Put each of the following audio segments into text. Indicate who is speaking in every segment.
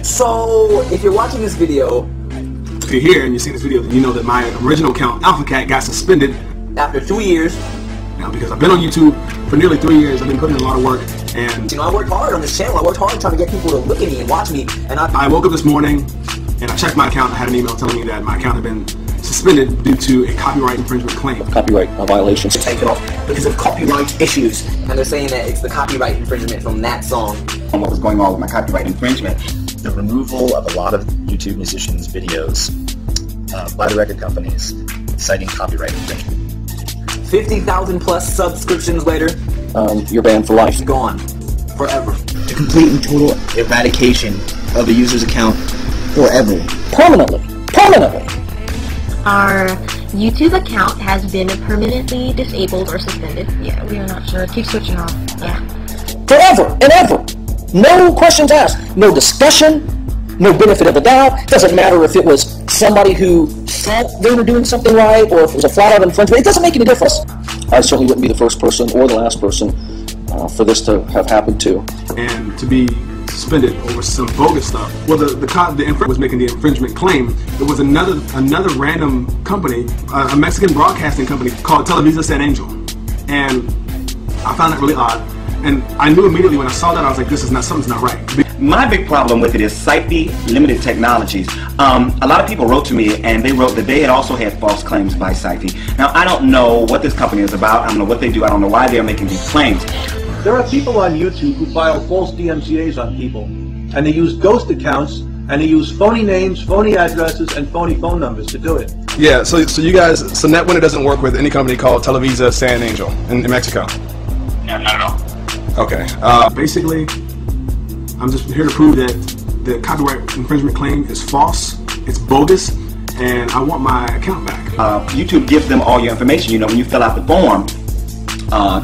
Speaker 1: So, if you're watching this video,
Speaker 2: if you're here and you're seeing this video, then you know that my original account, AlphaCat, got suspended
Speaker 1: after 2 years.
Speaker 2: Now, because I've been on YouTube for nearly 3 years, I've been putting in a lot of work, and
Speaker 1: you know, I worked hard on this channel. I worked hard trying to get people to look at me and watch me. And I
Speaker 2: woke up this morning and I checked my account. I had an email telling me that my account had been suspended due to a copyright infringement claim.
Speaker 3: Copyright violations.
Speaker 1: Take it off because of copyright issues, and they're saying that it's the copyright infringement from that song.
Speaker 4: And what was going on with my copyright infringement? The removal of a lot of YouTube musicians' videos by the record companies citing copyright infringement.
Speaker 1: 50,000 plus subscriptions later,
Speaker 3: you're banned for life.
Speaker 1: Gone. Forever.
Speaker 4: The complete and total eradication of a user's account forever.
Speaker 3: Permanently. Permanently.
Speaker 5: Our YouTube account has been permanently disabled or suspended. Yeah, we are not sure. It keeps switching off. Yeah.
Speaker 3: Forever and ever. No questions asked. No discussion. No benefit of the doubt. Doesn't matter if it was somebody who thought they were doing something right or if it was a flat-out infringement. It doesn't make any difference. I certainly wouldn't be the first person or the last person for this to have happened to.
Speaker 2: And to be suspended over some bogus stuff. Well, the infringer was making the infringement claim. It was another random company, a Mexican broadcasting company called Televisa San Angel, and I found that really odd. And I knew immediately when I saw that, I was like, something's not right.
Speaker 4: My big problem with it is Sci-Fi Limited Technologies. A lot of people wrote to me and they wrote that they had also had false claims by Sci-Fi. Now, I don't know what this company is about. I don't know what they do. I don't know why they're making these claims.
Speaker 6: There are people on YouTube who file false DMCAs on people, and they use ghost accounts, and they use phony names, phony addresses, and phony phone numbers to do it.
Speaker 2: Yeah, so you guys, so NetWinner doesn't work with any company called Televisa San Angel in Mexico?
Speaker 4: No, not at all.
Speaker 2: Okay. Basically, I'm just here to prove that the copyright infringement claim is false, it's bogus, and I want my account back.
Speaker 4: YouTube gives them all your information. You know, when you fill out the form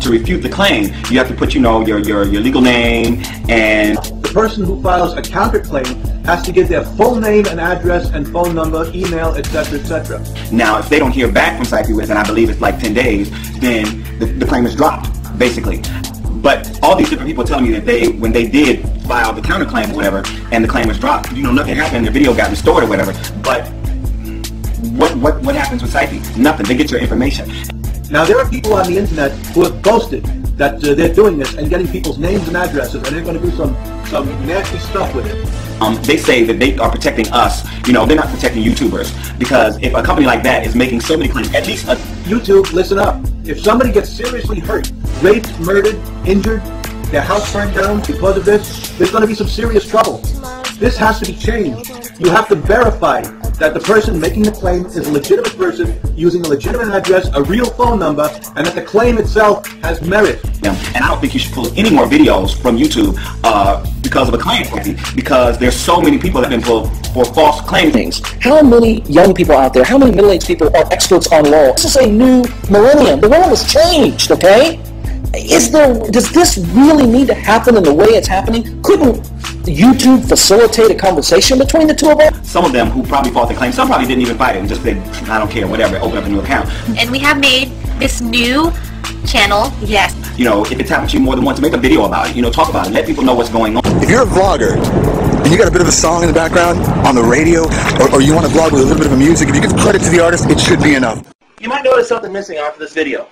Speaker 4: to refute the claim, you have to put, you know, your legal name, and
Speaker 6: the person who files a counterclaim has to give their full name and address and phone number, email, etc., etc.
Speaker 4: Now, if they don't hear back from Sci-Fi within, I believe it's like 10 days, then the claim is dropped, basically. But all these different people telling me that when they did file the counterclaim or whatever, and the claim was dropped, you know, nothing happened, the video got restored or whatever. But what happens with Sci-Fi? Nothing. They get your information.
Speaker 6: Now, there are people on the internet who have boasted that they're doing this and getting people's names and addresses, and they're going to do some nasty stuff with it.
Speaker 4: They say that they are protecting us. You know, they're not protecting YouTubers, because if a company like that is making so many claims, at least
Speaker 6: YouTube, listen up. If somebody gets seriously hurt, raped, murdered, injured, their house burned down because of this, there's going to be some serious trouble. This has to be changed. You have to verify that the person making the claim is a legitimate person using a legitimate address, a real phone number, and that the claim itself has merit.
Speaker 4: Yeah. And I don't think you should pull any more videos from YouTube because of a claim, because there's so many people that have been pulled for false claims.
Speaker 3: How many young people out there, how many middle-aged people are experts on law? This is a new millennium. The world has changed, okay? Does this really need to happen in the way it's happening? Couldn't YouTube facilitate a conversation between the two of them?
Speaker 4: Some of them who probably fought the claim, some probably didn't even fight it and just said, I don't care, whatever, open up a new account.
Speaker 5: And we have made this new channel, yes.
Speaker 4: You know, if it's happened to you more than once, make a video about it, you know, talk about it, let people know what's going on.
Speaker 7: If you're a vlogger, and you got a bit of a song in the background, on the radio, or you want to vlog with a little bit of a music, if you give credit to the artist, it should be enough.
Speaker 8: You might notice something missing off of this video.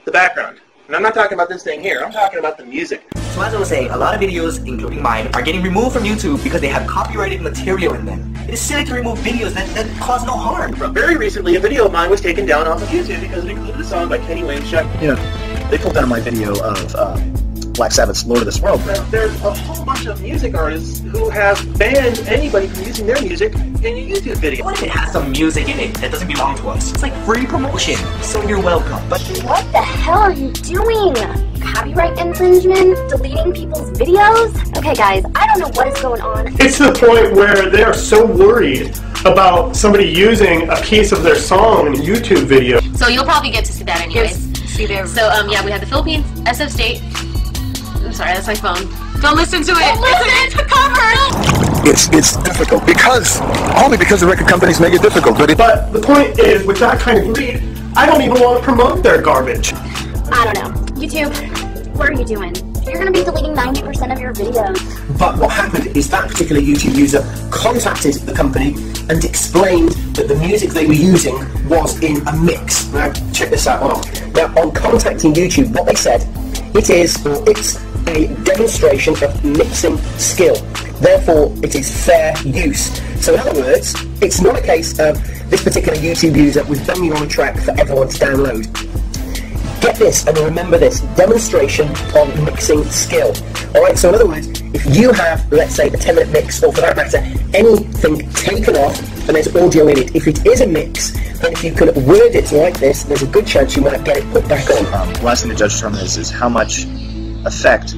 Speaker 8: The background. And I'm not talking about this thing here, I'm talking about the music.
Speaker 1: So as I was saying, a lot of videos, including mine, are getting removed from YouTube because they have copyrighted material in them. It is silly to remove videos that cause no harm.
Speaker 8: Very recently, a video of mine was taken down off of YouTube because it included a song by Kenny Wayne Shepherd.
Speaker 4: Yeah, they pulled down my video of Black Sabbath's Lord of this World.
Speaker 8: Now, there's a whole bunch of music artists who have banned anybody from using their music in a YouTube video.
Speaker 1: What if it has some music in it that doesn't belong to us? It's like free promotion, so you're welcome. But
Speaker 9: what the hell are you doing? Copyright infringement? Deleting people's videos? Okay guys, I don't know what is going on.
Speaker 10: It's to the point where they are so worried about somebody using a piece of their song in a YouTube video.
Speaker 5: So you'll probably get to see that anyways. See there. So yeah, we have the Philippines, SF State. I'm sorry, that's my phone. Don't listen to it. Don't listen to cover.
Speaker 7: It's difficult only because the record companies make it difficult.
Speaker 10: But the point is, with that kind of greed, I don't even want to promote their garbage.
Speaker 9: I don't know. YouTube, what are you doing? you're going to be deleting 90% of your videos.
Speaker 11: But what happened is that particular YouTube user contacted the company and explained that the music they were using was in a mix. Now, check this out. Now, on contacting YouTube, what they said, it's a demonstration of mixing skill. Therefore, it is fair use. So in other words, it's not a case of this particular YouTube user was banging on a track for everyone to download. Get this and remember this, demonstration on mixing skill. Alright, so in other words, if you have, let's say, a 10-minute mix, or for that matter, anything taken off and there's audio in it, if it is a mix, then if you can word it like this, there's a good chance you might get it put back on.
Speaker 12: Last thing the judge determines is how much effect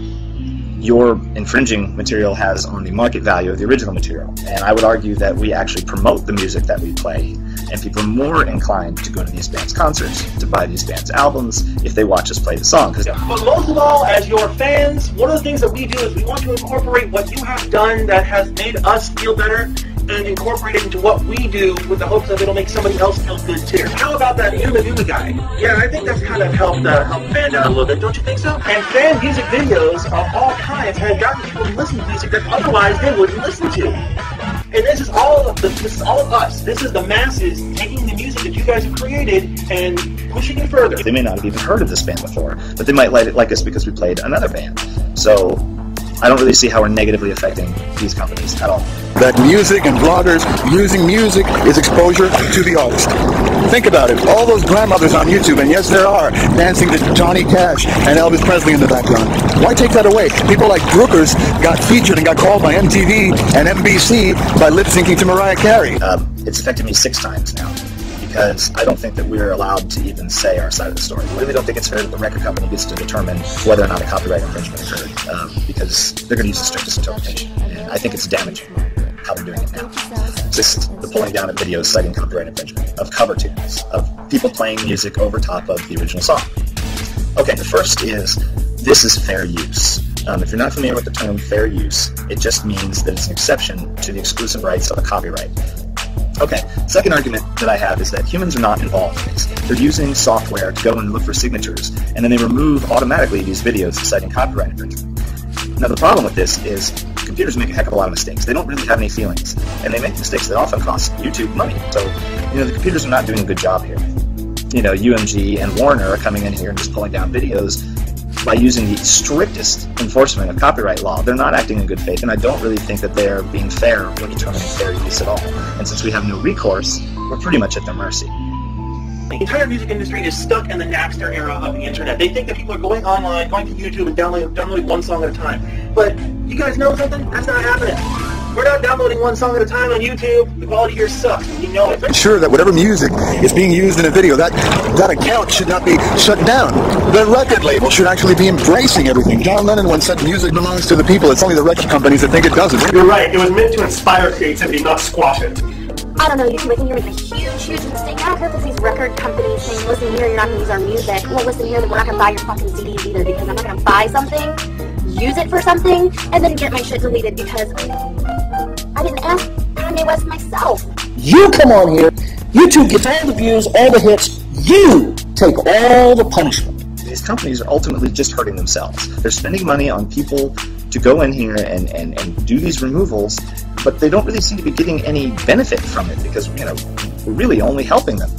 Speaker 12: your infringing material has on the market value of the original material. And I would argue that we actually promote the music that we play, and people are more inclined to go to these bands' concerts, to buy these bands' albums, if they watch us play the song.
Speaker 8: But most of all, as your fans, one of the things that we do is we want to incorporate what you have done that has made us feel better and incorporate it into what we do with the hopes that it'll make somebody else feel good too. How about that Yuma guy? Yeah, I think that's kind of helped fan out a little bit, don't you think so? And fan music videos of all kinds have gotten people to listen to music that otherwise they wouldn't listen to. And this is all of us. This is the masses taking the music that you guys have created and pushing it further.
Speaker 12: They may not have even heard of this band before, but they might like us because we played another band. So I don't really see how we're negatively affecting these companies at all.
Speaker 7: That music and bloggers using music is exposure to the artist. Think about it. All those grandmothers on YouTube, and yes, there are, dancing to Johnny Cash and Elvis Presley in the background. Why take that away? People like Brookers got featured and got called by MTV and NBC by lip-syncing to Mariah Carey.
Speaker 12: It's affected me 6 times now, because I don't think that we're allowed to even say our side of the story. I really don't think it's fair that the record company gets to determine whether or not a copyright infringement occurred, because they're going to use the strictest interpretation. And I think it's damaging how they're doing it now. Just the pulling down of videos citing copyright infringement, of cover tunes, of people playing music over top of the original song. Okay, the first is, this is fair use. If you're not familiar with the term fair use, it just means that it's an exception to the exclusive rights of a copyright. Okay, second argument that I have is that humans are not involved in this. They're using software to go and look for signatures, and then they remove automatically these videos citing copyright infringement. Now the problem with this is computers make a heck of a lot of mistakes. They don't really have any feelings, and they make mistakes that often cost YouTube money. So, the computers are not doing a good job here. UMG and Warner are coming in here and just pulling down videos by using the strictest enforcement of copyright law. They're not acting in good faith, and I don't really think that they're being fair when determining fair use at all. And since we have no recourse, we're pretty much at their mercy.
Speaker 8: The entire music industry is stuck in the Napster era of the internet. They think that people are going online, going to YouTube, and downloading one song at a time. But you guys know something? That's not happening. We're not downloading one song at a time on YouTube. The quality here sucks. You know it.
Speaker 7: Ensure that whatever music is being used in a video, that account should not be shut down. The record label should actually be embracing everything. John Lennon once said music belongs to the people. It's only the record companies that think it doesn't.
Speaker 10: You're right. It was meant to inspire creativity, not squash it.
Speaker 9: I don't know, you're making a huge mistake. I don't care if it's these record companies saying, listen here, you're not going to use our music. Well, listen here, then we're not going to buy your fucking CDs either, because I'm not going to buy something, use it for something, and then get my shit deleted because I didn't ask Kanye West myself.
Speaker 3: You come on here, YouTube gets all the views, all the hits, you take all the punishment.
Speaker 12: These companies are ultimately just hurting themselves. They're spending money on people to go in here and do these removals, but they don't really seem to be getting any benefit from it because, we're really only helping them.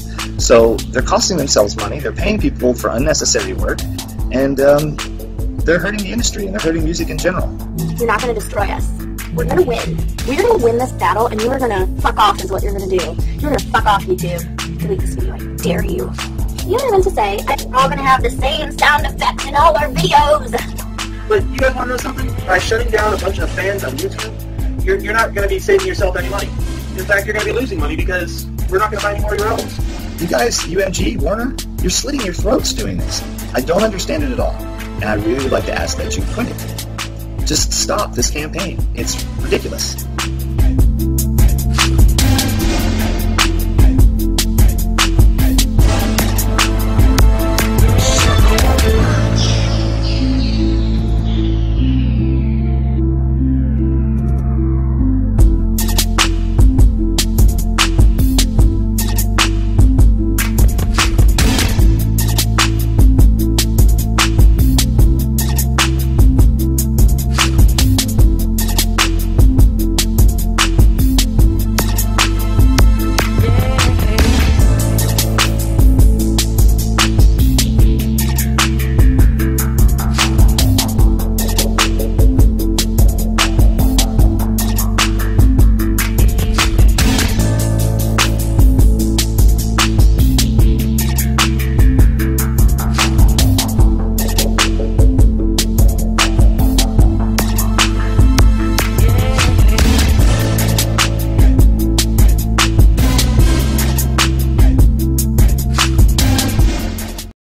Speaker 12: So they're costing themselves money, they're paying people for unnecessary work, and they're hurting the industry and they're hurting music in general.
Speaker 9: You're not going to destroy us. We're going to win. We're going to win this battle, and you are going to fuck off is what you're going to do. You're going to fuck off, YouTube. Delete this video, I dare you. You know what I meant to say? We're all going to have the same sound effects in all our videos.
Speaker 8: But you guys want to know something? By shutting down a bunch of fans on YouTube, you're not going to be saving yourself any money. In fact, you're going to be losing money because we're not going to buy any more of your albums.
Speaker 12: You guys, UMG, Warner, you're slitting your throats doing this. I don't understand it at all. And I really would like to ask that you quit it. Just stop this campaign. It's ridiculous.